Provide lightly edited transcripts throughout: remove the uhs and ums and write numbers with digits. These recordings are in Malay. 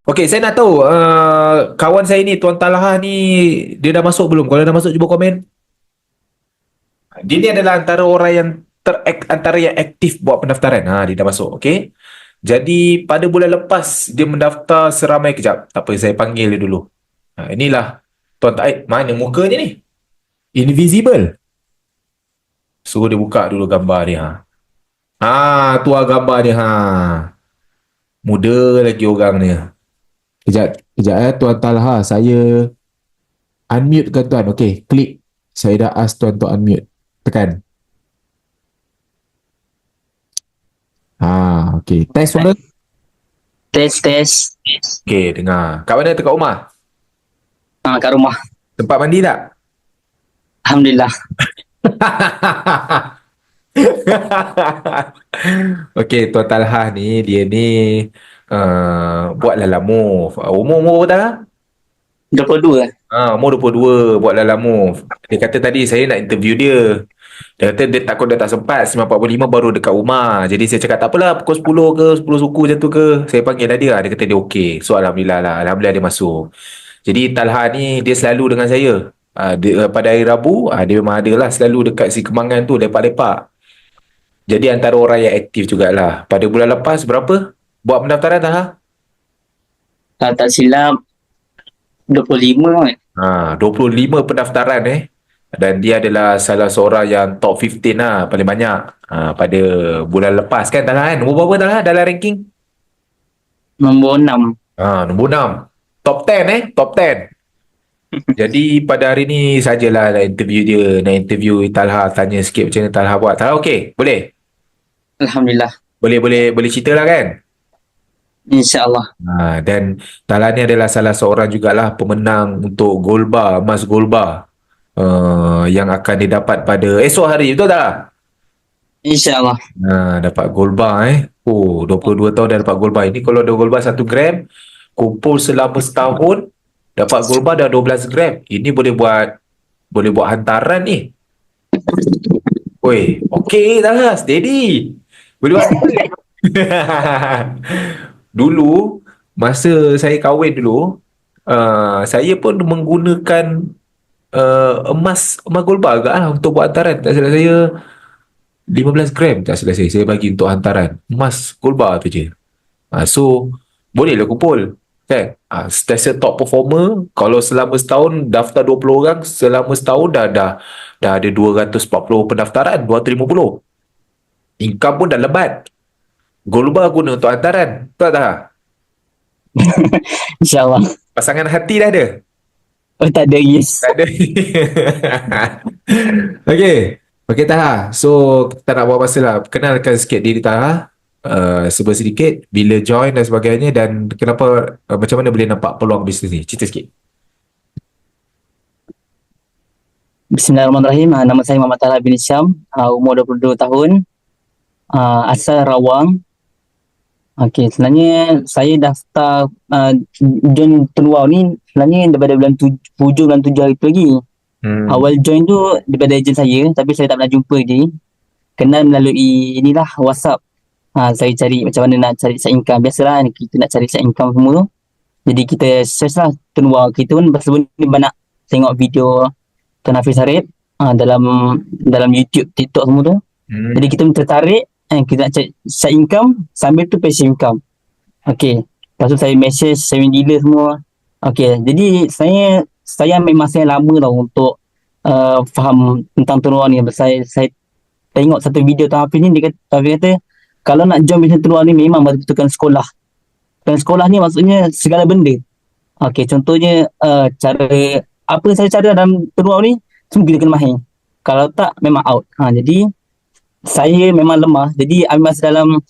Okey, saya nak tahu kawan saya ni Tuan Talha ni dia dah masuk belum? Kalau dah masuk cuba komen. Dia ni adalah antara orang yang antara yang aktif buat pendaftaran. Dia dah masuk. Okey. Jadi pada bulan lepas dia mendaftar seramai kejap. Tak apa, saya panggil dia dulu. Inilah Tuan Taib. Mana muka dia ni? Invisible. Suruh dia buka dulu gambar dia. Tu lah gambar dia. Muda lagi orang ni. Kejap Tuan Talha. Saya unmute kan Tuan? Okey, klik. Saya dah ask Tuan untuk unmute. Tekan. Okey. Test suara. Tes. Okey, dengar. Kat mana tu, kat rumah? Kat rumah. Tempat mandi tak? Alhamdulillah. Okey, Tuan Talha ni, dia ni buat Lalamove. Umur berapa Talha? 22 lah. Umur 22, buat Lalamove. Dia kata tadi saya nak interview dia. Dia kata dia takut dia tak sempat, 9.45 baru dekat rumah. Jadi saya cakap tak apalah, pukul 10 ke, 10 suku macam tu ke. Saya panggil lah dia. Dia kata dia okey. So Alhamdulillah lah. Alhamdulillah dia masuk. Jadi Talha ni dia selalu dengan saya. Pada hari Rabu, dia memang ada lah selalu dekat si Kemangan tu, lepak-lepak. Jadi antara orang yang aktif jugalah. Pada bulan lepas berapa buat pendaftaran Talha? Tak silap 25 kan. 25 pendaftaran dan dia adalah salah seorang yang top 15 lah, paling banyak pada bulan lepas kan Talha kan? Nombor berapa Talha dalam ranking? Nombor 6. Nombor 6. Top 10 top 10. Jadi pada hari ni sajalah nak interview dia, nak interview Talha, tanya sikit macam mana Talha buat. Talha okey? Boleh? Alhamdulillah. Boleh cerita lah kan? InsyaAllah. Dan Talha ni adalah salah seorang jugalah pemenang untuk Gold Bar, emas Gold Bar yang akan didapat pada esok hari, betul tak? InsyaAllah. Dapat Gold Bar 22 tahun dah dapat Gold Bar. Ini kalau ada Gold Bar 1 gram, kumpul selama setahun, dapat Gold Bar dah 12 gram. Ini boleh buat hantaran ni. Oi, okey Talha, steady. Boleh buat hantaran. Dulu masa saya kahwin dulu, saya pun menggunakan emas Gold Bar agak lah untuk buat hantaran. Tak silap saya 15 gram tak silap saya bagi untuk hantaran emas Gold Bar tu je. So bolehlah kumpul kan. Setiap top performer kalau selama setahun daftar 20 orang, selama setahun dah ada 240 pendaftaran, 250. Income pun dah lebat. Gold Bar guna untuk hantaran, betul tak? InsyaAllah. Pasangan hati dah ada? Tak ada, yes. Tak ada. Okey Talha. So kita nak buat masa lah. Kenalkan sikit diri Talha, sedikit bila join dan sebagainya, dan kenapa, macam mana boleh nampak peluang bisnes ni. Cerita sikit. Bismillahirrahmanirrahim. Nama saya Muhammad Talha bin Syam. Umur 22 tahun. Asal Rawang. Okey, sebenarnya saya daftar join Tenuau ni sebenarnya daripada bulan 7 bulan 7 hari tu lagi. Awal join tu daripada ejen saya, tapi saya tak pernah jumpa dia. Kenal melalui inilah WhatsApp. Saya cari macam mana nak cari side income. Biasalah kita nak cari side income semua. Jadi kita search lah Tenuau. Kita pun sebelum ni banyak tengok video Tuan Hafiz Harib dalam YouTube, TikTok semua tu. Jadi kita pun tertarik. Kita nak cari side income sambil tu passive income. Okey. Lepas tu saya message saving dealer semua. Okey. Jadi saya ambil masa yang lama tau untuk faham tentang Tenuau ni. Saya tengok satu video Tuan Hafiz ni, dia kata kalau nak join bisnes Tenuau ni memang betul-betul sekolah. Dan sekolah ni maksudnya segala benda. Okey, contohnya cara apa saya cara dalam Tenuau ni semua kita kena mahir. Kalau tak memang out. Jadi saya memang lemah. Jadi ambil masa dalam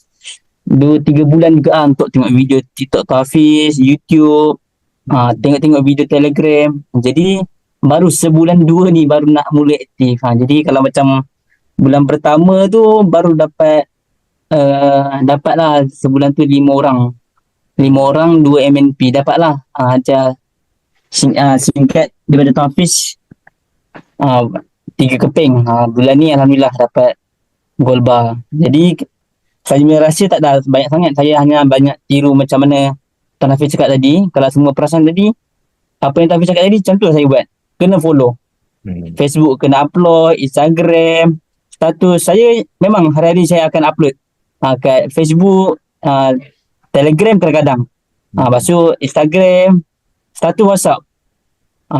2-3 bulan juga untuk tengok video TikTok Tuan Hafiz, YouTube, tengok-tengok video Telegram. Jadi baru sebulan 2 ni baru nak mula aktif. Jadi kalau macam bulan pertama tu baru dapatlah sebulan tu 5 orang. 5 orang 2 MNP dapatlah. Ajar singkat daripada Tuan Hafiz 3 keping. Bulan ni Alhamdulillah dapat Gold Bar. Jadi saya punya rahsia tak ada banyak sangat. Saya hanya banyak tiru macam mana Tuan Hafiz cakap tadi. Kalau semua perasan tadi, apa yang Tuan Hafiz cakap tadi, macam tu lah saya buat. Kena follow. Facebook kena upload, Instagram, status. Saya memang hari-hari saya akan upload. Kat Facebook, Telegram kadang-kadang. Lepas tu Instagram, status WhatsApp.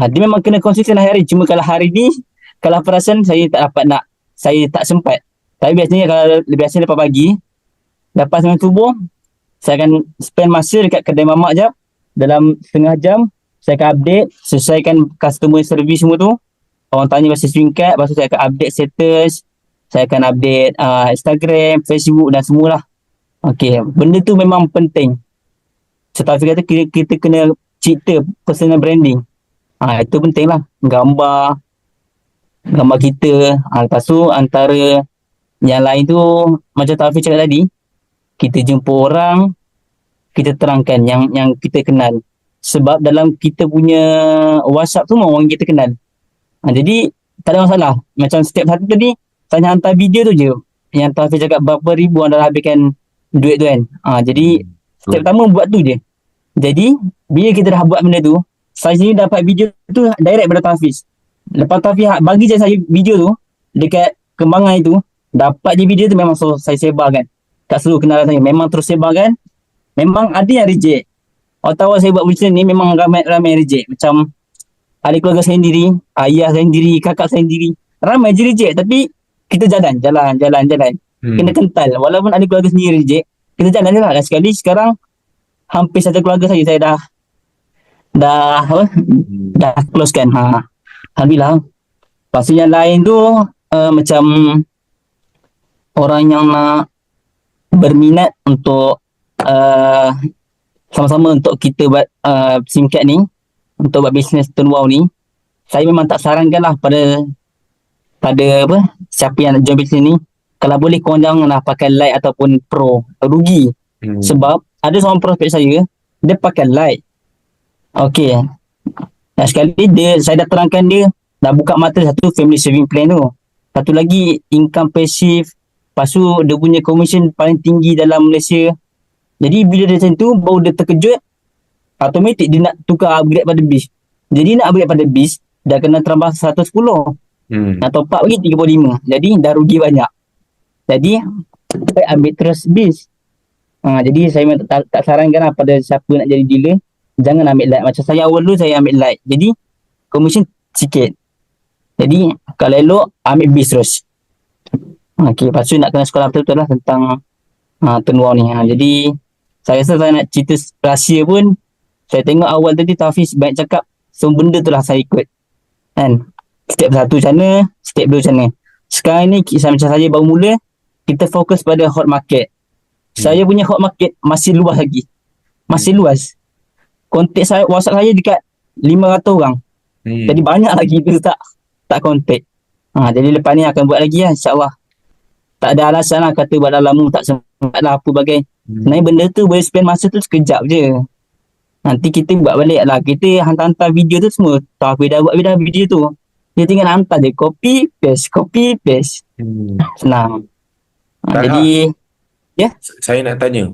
Dia memang kena konsisten hari-hari. Cuma kalau hari ni, kalau perasan saya tak dapat nak, saya tak sempat. Tapi biasanya kalau biasa lepas pagi, lepas bangun subuh, saya akan spend masa dekat kedai mamak jap. Dalam setengah jam, saya akan update, selesaikan customer service semua tu. Orang tanya pasal swing card, lepas tu saya akan update status, saya akan update Instagram, Facebook dan semualah. Okay, benda tu memang penting. Setahu saya kata kita kena cipta personal branding. Itu penting lah. Gambar kita. Lepas tu antara yang lain tu, macam Taufik cakap tadi, kita jumpa orang, kita terangkan yang kita kenal. Sebab dalam kita punya WhatsApp tu orang kita kenal. Jadi tak ada masalah. Macam setiap satu tadi, saya hantar video tu je. Yang Taufik cakap berapa ribu anda habiskan duit tu kan. Jadi step pertama buat tu je. Jadi bila kita dah buat benda tu, saya sendiri dapat video tu direct pada Taufik. Lepas Taufik bagi je saya video tu dekat kembangan itu, dapat je video tu memang saya sebarkan kat seluruh kenalan saya. Memang terus sebarkan. Memang ada yang reject. Awal-awal saya buat macam ni memang ramai reject. Macam ahli keluarga saya sendiri, ayah saya sendiri, kakak saya sendiri. Ramai je reject. Tapi kita jalan. Kena kental. Walaupun ahli keluarga sendiri reject, kita jalan je lah. Dan sekali sekarang hampir satu keluarga saya dah closekan. Alhamdulillah. Lepas yang lain tu macam orang yang nak berminat untuk sama-sama untuk kita buat SIM card ni, untuk buat bisnes Tun Wow ni, saya memang tak sarankan lah pada siapa yang nak join bisnes ni, kalau boleh korang janganlah pakai Lite ataupun Pro, rugi. Sebab ada seorang prospek saya, dia pakai Lite. Okay, dan sekali saya dah terangkan dia, dah buka mata satu family saving plan tu, satu lagi income passive, lepas tu dia punya commission paling tinggi dalam Malaysia. Jadi bila dia macam tu, baru dia terkejut, automatik dia nak tukar upgrade pada BIS. Jadi nak upgrade pada BIS, dah kena tambah 110. Nak top up lagi 35. Jadi dah rugi banyak. Jadi saya ambil terus BIS. Jadi saya tak sarankan lah pada siapa nak jadi dealer, jangan ambil Lite. Macam saya awal dulu saya ambil Lite. Jadi commission sikit. Jadi kalau elok ambil BIS terus. Okay, lepas tu nak kena sekolah betul-betul lah tentang Tun Wow ni. Jadi saya rasa saya nak cerita rahsia pun, saya tengok awal tadi Taufik banyak cakap, so benda tu lah saya ikut kan. Step satu macam mana, step dua macam mana. Sekarang ni macam saya baru mula, kita fokus pada hot market. Saya punya hot market masih luas lagi, masih luas. Kontak saya, WhatsApp saya dekat 500 orang. Jadi banyak lagi tu tak kontak. Jadi lepas ni akan buat lagi lah, insyaAllah. Tak ada alasan lah kata buat dalam tak sempat lah apa bagai. Sebenarnya benda tu boleh spend masa tu sekejap je. Nanti kita buat balik lah. Kita hantar-hantar video tu semua. Tahu dah buat video tu. Dia tinggal hantar je. Copy, paste. Senang. Jadi, ya. Saya nak tanya.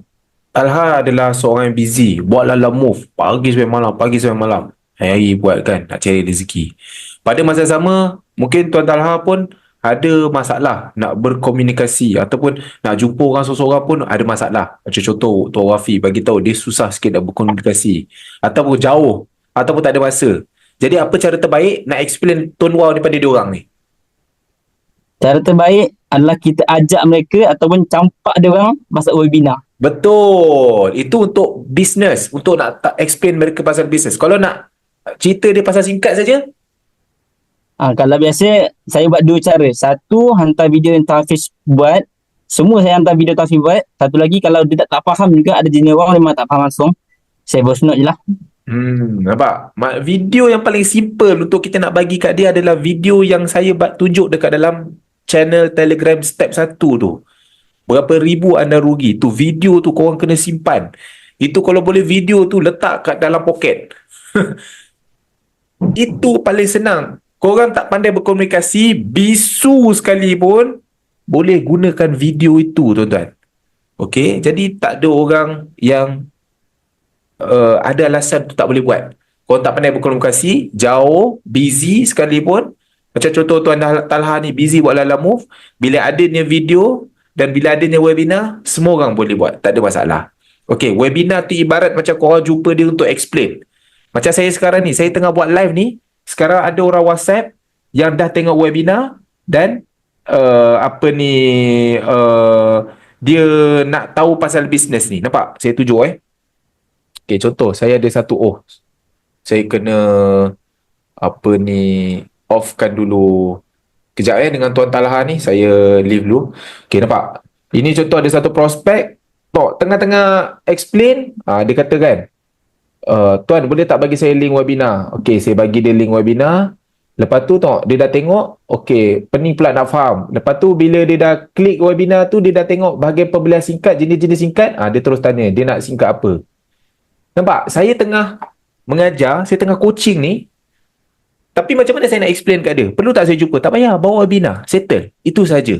Talha adalah seorang yang busy. Buatlah move. Pagi sampai malam. Hari buat kan. Nak cari rezeki. Pada masa sama, mungkin Tuan Talha pun ada masalah nak berkomunikasi ataupun nak jumpa orang seseorang pun ada masalah. Macam contoh Tuan Wafi bagi tahu dia susah sikit nak berkomunikasi ataupun jauh ataupun tak ada masa. Jadi apa cara terbaik nak explain Tun Wow ni pada dia orang ni? Cara terbaik adalah kita ajak mereka ataupun campak dia orang masuk webinar. Betul. Itu untuk business, untuk nak explain mereka pasal business. Kalau nak cerita dia pasal singkat saja, kalau biasa saya buat dua cara. Satu, hantar video yang Taufik buat. Semua saya hantar video Taufik buat. Satu lagi, kalau dia tak faham juga, ada jenis orang memang tak faham langsung, saya voice note je lah. Nampak? Video yang paling simple untuk kita nak bagi kat dia adalah video yang saya tunjuk dekat dalam channel Telegram step 1 tu. Berapa ribu anda rugi. Tu video tu korang kena simpan. Itu kalau boleh video tu letak kat dalam poket. Itu paling senang. Korang tak pandai berkomunikasi, bisu sekalipun, boleh gunakan video itu, tuan-tuan. Okey, jadi tak ada orang yang ada alasan tu tak boleh buat. Kau tak pandai berkomunikasi, jauh, busy sekalipun. Macam contoh Tuan Talha ni busy buat Lala Move. Bila adanya video dan bila adanya webinar, semua orang boleh buat. Tak ada masalah. Okey, webinar tu ibarat macam korang jumpa dia untuk explain. Macam saya sekarang ni, saya tengah buat live ni. Sekarang ada orang WhatsApp yang dah tengok webinar dan apa ni, dia nak tahu pasal bisnes ni. Nampak? Saya tunjuk Okay, contoh, saya ada satu, saya kena, apa ni, offkan dulu. Kejap dengan Tuan Talha ni, saya leave dulu. Okay, nampak? Ini contoh ada satu prospek, tengah-tengah explain, dia kata kan, Tuan boleh tak bagi saya link webinar? Okay, saya bagi dia link webinar. Lepas tu dia dah tengok, okay, pening pula nak faham. Lepas tu bila dia dah klik webinar tu, dia dah tengok bahagian pembelian singkat, jenis-jenis singkat, dia terus tanya, dia nak singkat apa? Nampak? Saya tengah mengajar, saya tengah coaching ni, tapi macam mana saya nak explain kat dia? Perlu tak saya jumpa? Tak payah, bawa webinar, settle. Itu saja.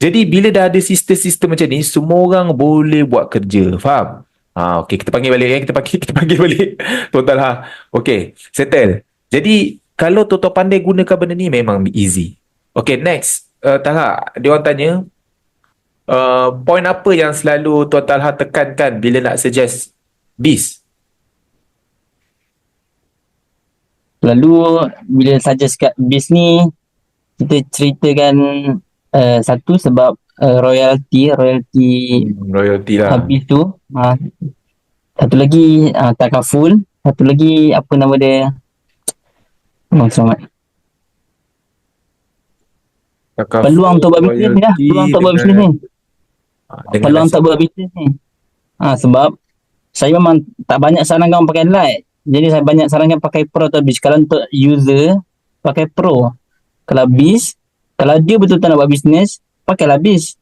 Jadi bila dah ada sistem-sistem macam ni, semua orang boleh buat kerja. Faham? Okey, kita panggil balik kita panggil balik Tuan Talha. Okey, settle. Jadi kalau tuan pandai gunakan benda ni memang easy. Okey, next. Talha, dia orang tanya, point apa yang selalu Tuan Talha tekankan bila nak suggest bis? Lalu bila suggest kat bis ni, kita ceritakan satu sebab royalty Royalty lah. bis tu. Satu lagi takaful. Satu lagi apa nama dia? Selamat. Peluang untuk buat bisnes ni lah. Peluang untuk buat bisnes ni. Peluang untuk buat bisnes ni. Sebab saya memang tak banyak sarankan orang pakai Lite. Jadi saya banyak sarankan pakai Pro atau bis. Kalau untuk user, pakai Pro. Kalau bis, kalau dia betul-betul nak buat bisnes, pakailah bis.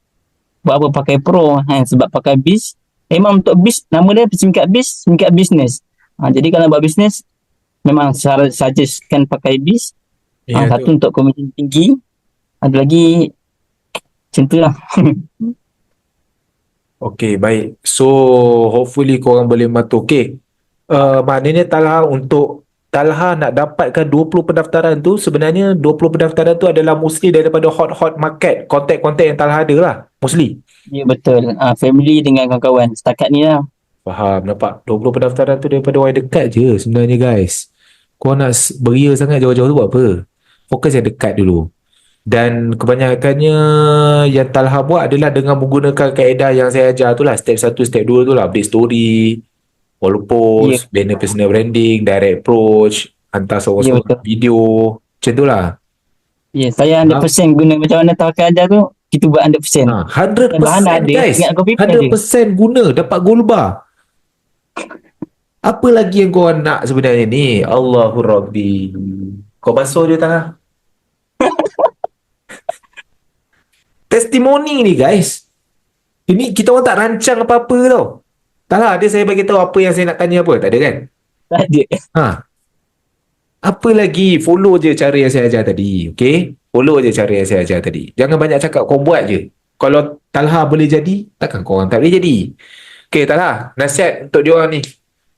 Buat apa pakai Pro? Sebab pakai bis, memang untuk bis, nama dia singkat bis, singkat bisnes. Jadi kalau buat bisnes, memang suggestkan pakai bis. Satu untuk komisen tinggi. Ada lagi, macam tu lah. Okay, baik. So, hopefully korang boleh bantu. Okay. Maknanya untuk Talha nak dapatkan 20 pendaftaran tu, sebenarnya 20 pendaftaran tu adalah mostly daripada hot market, kontak-kontak yang Talha ada lah. Mostly. Ya, betul. Family dengan kawan-kawan. Setakat ni lah. Faham, nampak? 20 pendaftaran tu daripada orang dekat je sebenarnya, guys. Kau nak beria sangat jauh-jauh tu buat apa? Fokus yang dekat dulu. Dan kebanyakannya yang Talha buat adalah dengan menggunakan kaedah yang saya ajar tu lah. Step 1, step 2 tu lah. Update story, follow post, banner personal branding, direct approach, hantar seorang-seorang video. Macam tu lah. Ya, saya 100% guna macam mana Taufik ajar tu, kita buat 100%. 100% guys. 100% guna, dapat gold bar. Apa lagi yang kau nak sebenarnya ni? Allahur Rabbi. Kau basuh dia Talha. Testimoni ni guys. Ini kita orang tak rancang apa-apa tau. Talha, ada saya bagi tahu apa yang saya nak tanya apa? Tak ada kan? Tak ada. Apa lagi? Follow je cara yang saya ajar tadi. Okay? Follow je cara yang saya ajar tadi. Jangan banyak cakap, kau buat je. Kalau Talha boleh jadi, takkan korang tak boleh jadi. Okay, Talha, nasihat untuk diorang ni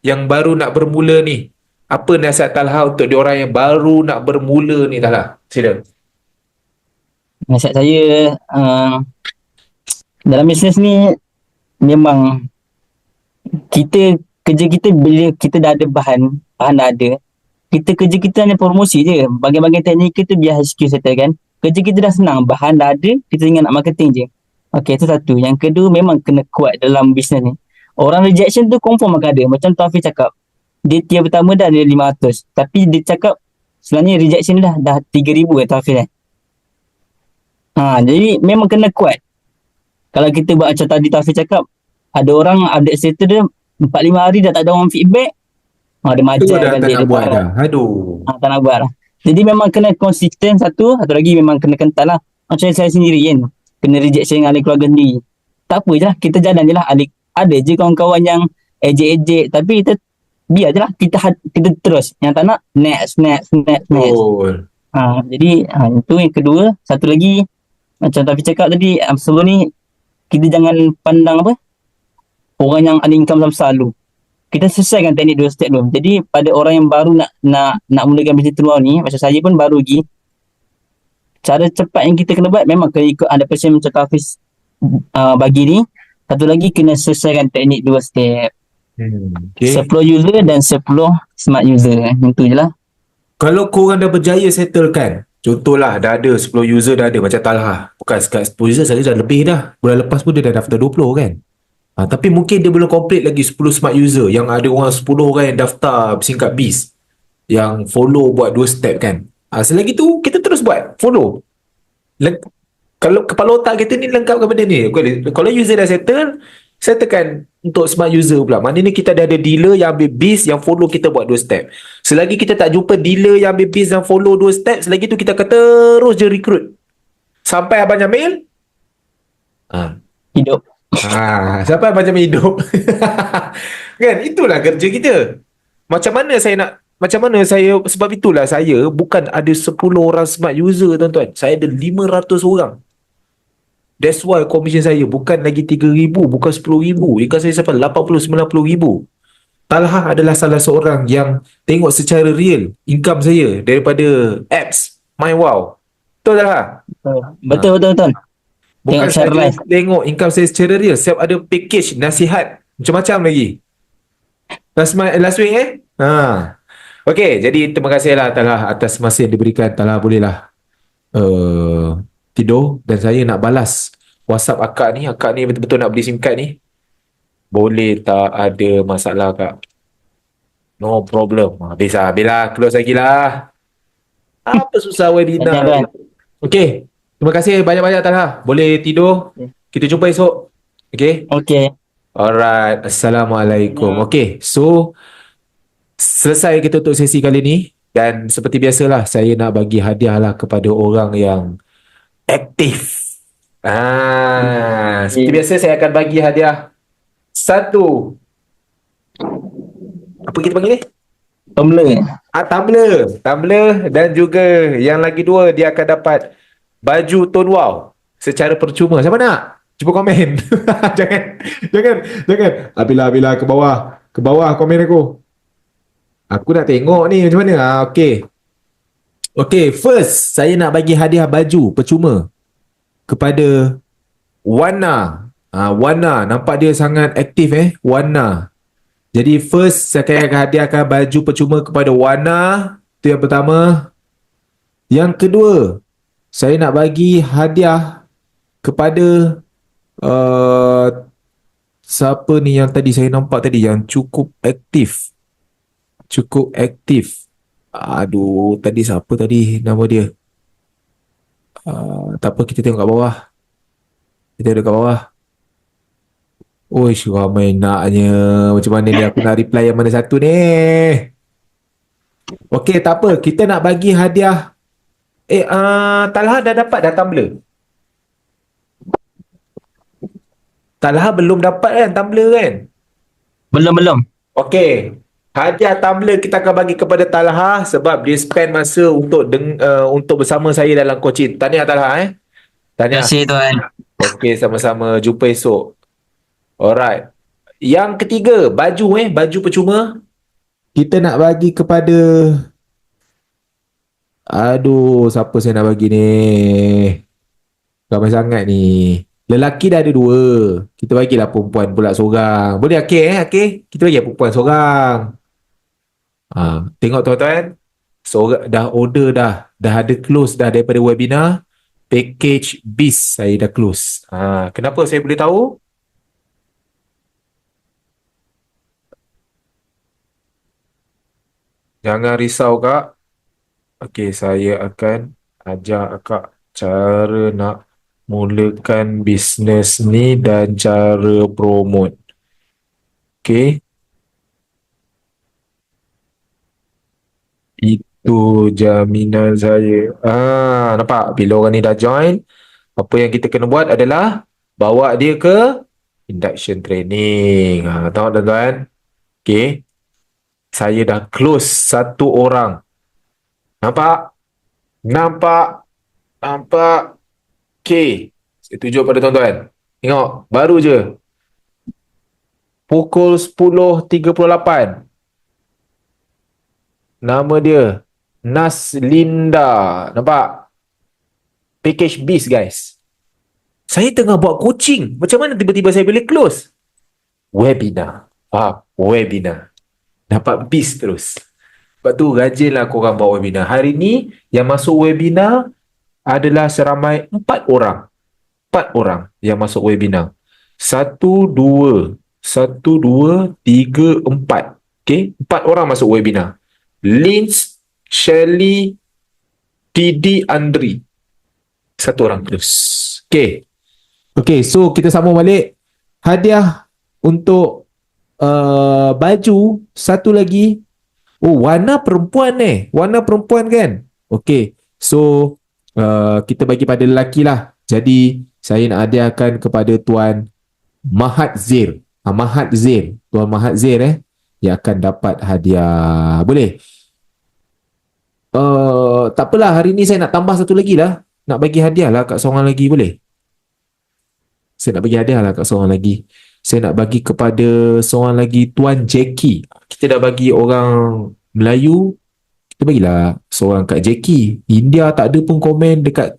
yang baru nak bermula ni. Apa nasihat Talha untuk diorang yang baru nak bermula ni, Talha? Sila. Nasihat saya, dalam bisnes ni memang kerja kita bila kita dah ada bahan dah ada, kerja kita hanya promosi je. Bagian-bagian teknik kita biar HQ settle kan. Kerja kita dah senang, bahan dah ada, kita tinggal nak marketing je. Okay, itu satu. Yang kedua, memang kena kuat dalam bisnes ni. Orang rejection tu confirm akan ada. Macam Taufik cakap, dia tier pertama dah ada 500, tapi dia cakap sebenarnya rejection dah 3,000 Taufik jadi memang kena kuat. Kalau kita buat macam tadi Taufik cakap, ada orang update status dia 4-5 hari dah tak ada orang feedback, dia macam dah tak nak buat dah. Aduh. Tak nak buat lah. Jadi memang kena konsisten satu lagi memang kena kental lah. Macam saya sendiri kan, kena rejection dengan ahli keluarga sendiri. Tak apa je lah, kita jalan je lah. Ada je kawan-kawan yang ejek-ejek, tapi kita biar je lah, kita terus. Yang tak nak, next. Jadi itu yang kedua. Satu lagi, macam Taufik cakap tadi, sebelum ni kita jangan pandang apa orang yang ada income selalu. Kita selesaikan teknik dua step dulu. Jadi pada orang yang baru nak mulakan bisnes turuan ni, macam saya pun baru lagi, cara cepat yang kita kena buat memang kena ikut ada passion macam Hafiz bagi ni. Satu lagi kena selesaikan teknik dua step. Okay. 10 user dan 10 smart user. Itu je lah. Kalau korang dah berjaya settlekan, contohlah dah ada 10 user dah ada macam Talha. Bukan sekat 10 user, saya dah lebih dah. Bulan lepas pun dia dah daftar 20 kan. Tapi mungkin dia belum complete lagi 10 smart user. Yang ada orang 10 orang yang daftar singkat BIS. Yang follow buat 2 step kan. Selagi tu kita terus buat follow. Kalau kepala otak kita ni lengkapkan benda ni. Kalau user dah settle, settlekan untuk smart user pula. Maknanya kita dah ada dealer yang ambil BIS yang follow kita buat 2 step. Selagi kita tak jumpa dealer yang ambil BIS yang follow 2 step, selagi tu kita akan terus je recruit. Sampai Abang Jamil Hidup. sampai Abang Jamil hidup. Kan? Itulah kerja kita. Macam mana saya, sebab itulah saya bukan ada 10 orang smart user tuan-tuan. Saya ada 500 orang. That's why komisen saya bukan lagi 3,000, bukan 10,000. Ikan saya sampai 80-90,000. Talha adalah salah seorang yang tengok secara real income saya daripada apps MyWow. Betul Talha? Betul. Bukan Tengok secara saja live. tengok income saya secara real. Saya ada package nasihat macam-macam lagi. Last week Okay, jadi terima kasihlah Talha atas masa yang diberikan. Talha bolehlah tidur dan saya nak balas WhatsApp akak ni betul-betul nak beli SIM card ni. Boleh tak, ada masalah kak? No problem. Habis lah, close lagi lah. Apa susah webinar? Jangan. Okay, terima kasih banyak-banyak Talha. Boleh tidur. Kita jumpa esok. Okay. Okay. Alright. Assalamualaikum. Okay, so selesai kita untuk sesi kali ni. Dan seperti biasalah, saya nak bagi hadiah lah kepada orang yang aktif. Seperti biasa saya akan bagi hadiah satu. Apa kita panggil ni? Tumbler. Dan juga yang lagi 2, dia akan dapat baju Tone Wow secara percuma. Siapa nak? Cuba komen. Jangan. Bila ke bawah komen aku. Aku nak tengok ni macam mana. Okay, first saya nak bagi hadiah baju percuma kepada Wana. Wana, nampak dia sangat aktif Wana. Jadi first saya akan hadiahkan baju percuma kepada Wana. Itu yang pertama. Yang kedua, saya nak bagi hadiah kepada siapa ni yang tadi saya nampak tadi yang cukup aktif. Aduh, tadi siapa tadi nama dia? Tak apa, kita tengok kat bawah. Oish, ramai naknya. Macam mana ni aku nak reply yang mana satu ni? Okey, tak apa. Kita nak bagi hadiah. Talha dah dapat dah tumbler? Talha belum dapat kan tumbler kan? Belum. Okey. Hadiah tumbler kita akan bagi kepada Talha sebab dia spend masa untuk bersama saya dalam coaching. Tahniah Talha Tahniah. Terima kasih tuan. Okey, sama-sama. Jumpa esok. Alright. Yang ketiga, baju percuma. Kita nak bagi kepada siapa saya nak bagi ni? Ramai sangat ni. Lelaki dah ada 2. Kita bagilah perempuan pula seorang. Boleh Akil? Kita bagi perempuan seorang. Tengok tuan-tuan. Seorang dah order dah ada close dah daripada webinar. Package BIS saya dah close. Kenapa saya boleh tahu? Jangan risau kak. Okey, saya akan ajar akak cara nak mulakan bisnes ni dan cara promote. Okey. Itu jaminan saya. Nampak? Bila orang ni dah join, apa yang kita kena buat adalah bawa dia ke induction training. Tengok tuan-tuan. Okey. Saya dah close 1 orang. Nampak? Okey. Saya tunjuk pada tuan-tuan. Tengok, baru je. Pukul 10.38. Nama dia Naslinda. Nampak? Package Beast, guys. Saya tengah buat coaching. Macam mana tiba-tiba saya boleh close? Webinar. Webinar. Dapat Beast terus. Sebab tu rajinlah korang buat webinar. Hari ni yang masuk webinar adalah seramai 4 orang. 4 orang yang masuk webinar. 1, 2, 3, 4. Okay? 4 orang masuk webinar. Lynch, Shirley, TD, Andri. 1 orang terus. Okay. Okay, so kita sambung balik. Hadiah untuk baju, satu lagi. Oh, warna perempuan warna perempuan kan? Okay, so kita bagi pada lelaki lah. Jadi saya nak hadiahkan kepada Tuan Mahathir. Mahathir, Tuan Mahathir yang akan dapat hadiah. Boleh? Tak apalah, hari ni saya nak tambah satu lagi lah. Nak bagi hadiah lah kat seorang lagi, boleh? Saya nak bagi hadiah lah kat seorang lagi. Saya nak bagi kepada seorang lagi, Tuan Jackie. Kita dah bagi orang Melayu, kita bagilah seorang kat Jackie. India tak ada pun komen dekat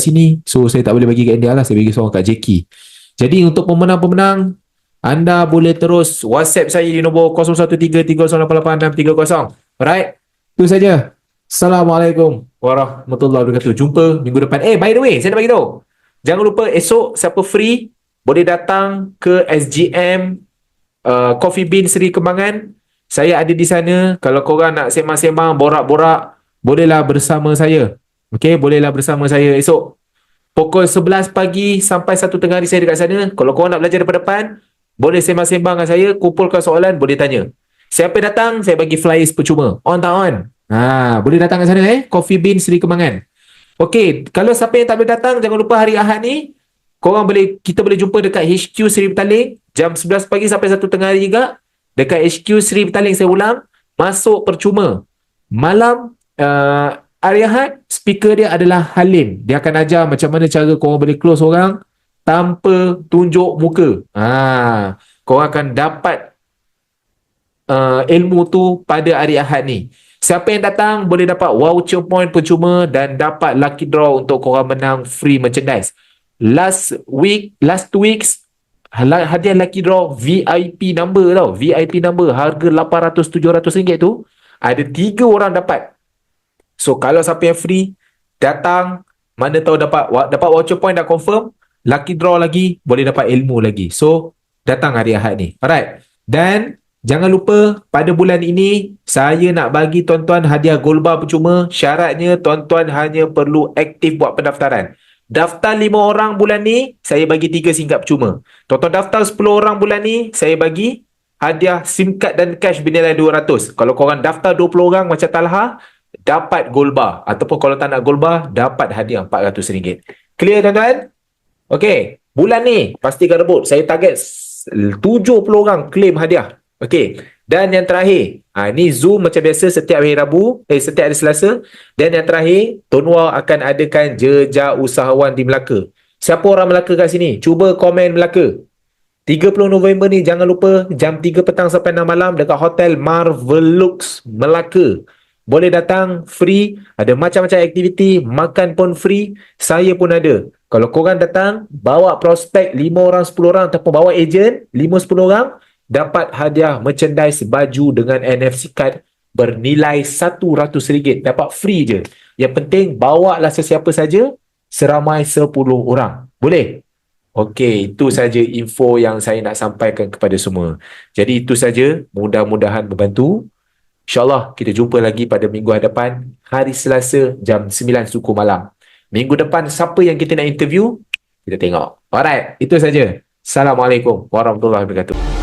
sini, so saya tak boleh bagi kat India lah. Saya bagi seorang kat Jackie. Jadi untuk pemenang-pemenang, anda boleh terus WhatsApp saya di nombor 0133088630. Alright, itu saja. Assalamualaikum warahmatullahi wabarakatuh. Jumpa minggu depan. By the way, saya nak bagi tahu, jangan lupa esok siapa free boleh datang ke SGM Coffee Bean Seri Kembangan. Saya ada di sana. Kalau korang nak sembang-sembang, borak-borak, bolehlah bersama saya. Okay, bolehlah bersama saya esok. Pukul 11 pagi sampai 1 tengah hari saya dekat sana. Kalau korang nak belajar daripada depan, boleh sembang-sembang dengan saya, kumpulkan soalan, boleh tanya. Siapa datang, saya bagi flyers percuma. On tak on? Boleh datang kat sana Coffee Bean Seri Kembangan. Okay, kalau siapa yang tak boleh datang, jangan lupa hari Ahad ni, kita boleh jumpa dekat HQ Seri Petaling jam 11 pagi sampai 1 tengah hari juga. Dekat HQ Seri Petaling, saya ulang, masuk percuma. Malam hari Ahad, speaker dia adalah Halim. Dia akan ajar macam mana cara korang boleh close orang tanpa tunjuk muka. Korang akan dapat ilmu tu pada hari Ahad ni. Siapa yang datang boleh dapat voucher point percuma dan dapat lucky draw untuk korang menang free merchandise. Last 2 weeks hadiah lucky draw VIP number tau. VIP number harga RM800-700 tu, ada 3 orang dapat. So kalau siapa yang free datang, mana tahu dapat voucher point dah confirm, lucky draw lagi, boleh dapat ilmu lagi. So datang hari Ahad ni. Alright. Dan jangan lupa, pada bulan ini saya nak bagi tuan-tuan hadiah gold bar percuma. Syaratnya tuan-tuan hanya perlu aktif buat pendaftaran. Daftar 5 orang bulan ni, saya bagi 3 SIM card percuma. Tuan-tuan daftar 10 orang bulan ni, saya bagi hadiah SIM card dan cash bernilai 200. Kalau korang daftar 20 orang macam Talha, dapat gold bar. Ataupun kalau tak nak gold bar, dapat hadiah RM400. Clear tuan-tuan? Okay, bulan ni pastikan rebut. Saya target 70 orang claim hadiah. Okay, dan yang terakhir, ni Zoom macam biasa setiap hari setiap hari Selasa. Dan yang terakhir, Tonwa akan adakan jejak usahawan di Melaka. Siapa orang Melaka kat sini? Cuba komen Melaka. 30 November ni jangan lupa jam 3 petang sampai 6 malam dekat Hotel Marvelux Melaka. Boleh datang, free, ada macam-macam aktiviti, makan pun free, saya pun ada. Kalau korang datang, bawa prospek 5 orang, 10 orang ataupun bawa ejen 5-10 orang, dapat hadiah merchandise baju dengan NFC card bernilai RM100. Dapat free je. Yang penting bawa lah sesiapa saja, seramai 10 orang. Boleh? Okey, itu saja info yang saya nak sampaikan kepada semua. Jadi itu saja, mudah-mudahan membantu. InsyaAllah kita jumpa lagi pada minggu hadapan, hari Selasa jam 9 suku malam. Minggu depan siapa yang kita nak interview, kita tengok. Alright, itu saja. Assalamualaikum warahmatullahi wabarakatuh.